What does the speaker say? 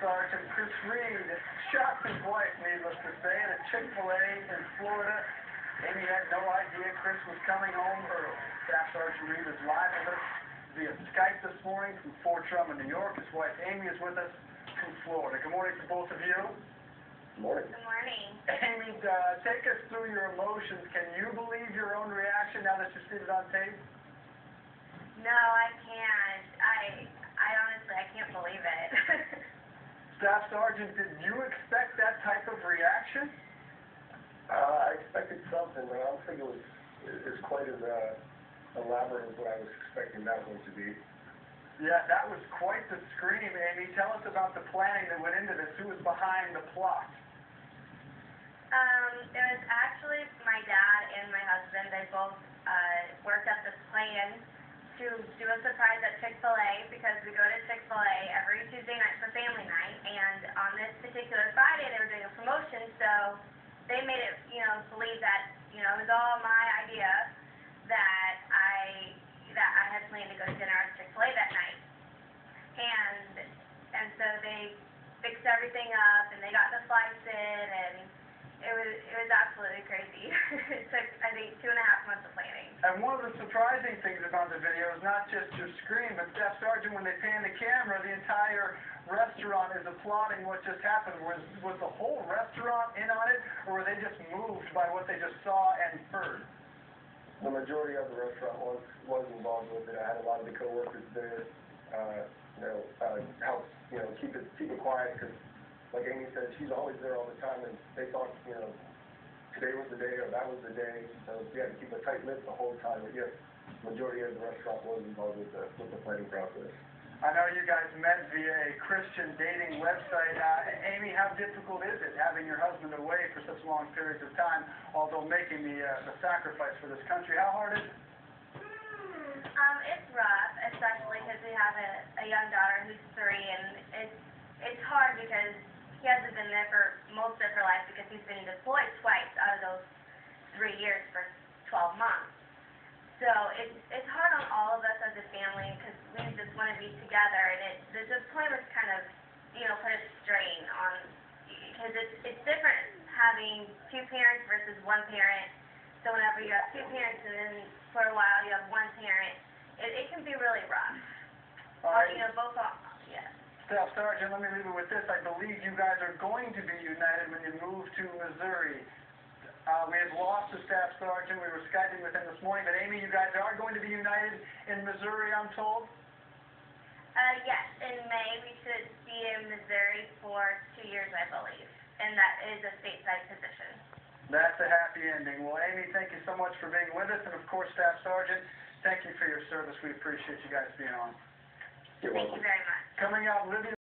Sergeant Chris Reed shot his wife, needless to say, at a Chick-fil-A in Florida. Amy had no idea Chris was coming home early. Staff Sergeant Reed is live with us via Skype this morning from Fort Trumbull, New York. His wife Amy is with us from Florida. Good morning to both of you. Good morning. Good morning. Amy, take us through your emotions. Can you believe your own reaction now that you've seen it on tape? No, I can't. I honestly, I can't believe it. Staff Sergeant, did you expect that type of reaction? I expected something, but I don't think it was quite as elaborate as what I was expecting that one to be. Yeah, that was quite the scream, Amy. Tell us about the planning that went into this. Who was behind the plot? It was actually my dad and my husband. They both worked up this plan to do a surprise at Chick-fil-A because we go to Chick-fil-A every Tuesday night for family night, and on this particular Friday they were doing a promotion, so they made it, believe that, it was all my idea that I had planned to go to dinner at Chick-fil-A that night. And so they fixed everything up and they got the flights in, and it was absolutely crazy. It took, I think, 2.5 months of planning. And one of the surprising things about the video is not just your scream, but Staff Sergeant, when they pan the camera, the entire restaurant is applauding what just happened. Was the whole restaurant in on it, or were they just moved by what they just saw and heard? The majority of the restaurant was involved with it. I had a lot of the coworkers there, help, keep it quiet, because like Amy said, she's always there all the time, and they thought, today was the day or that was the day, so we had to keep a tight lip the whole time. But yes, the majority of the restaurant was involved with the planning process. I know you guys met via a Christian dating website. Amy, how difficult is it having your husband away for such long periods of time, although making the sacrifice for this country? How hard is it? It's rough, especially because we have a young daughter who's 3, and it's hard because he hasn't been there for most of her life because he's been deployed twice out of those 3 years for 12 months. So it's hard on all of us as a family because we just want to be together, and the deployments kind of, put a strain on, because it's different having 2 parents versus 1 parent. So whenever you have 2 parents and then for a while you have 1 parent, it can be really rough. All right. Yeah. Staff Sergeant, let me leave it with this. I believe you guys are going to be united when you move to Missouri. We had lost the Staff Sergeant. We were Skyping with him this morning. But Amy, you guys are going to be united in Missouri, I'm told? Yes. In May, we should be in Missouri for 2 years, I believe. And that is a stateside position. That's a happy ending. Well, Amy, thank you so much for being with us. And, of course, Staff Sergeant, thank you for your service. We appreciate you guys being on. You're welcome. Thank you very much. Coming up, Livia.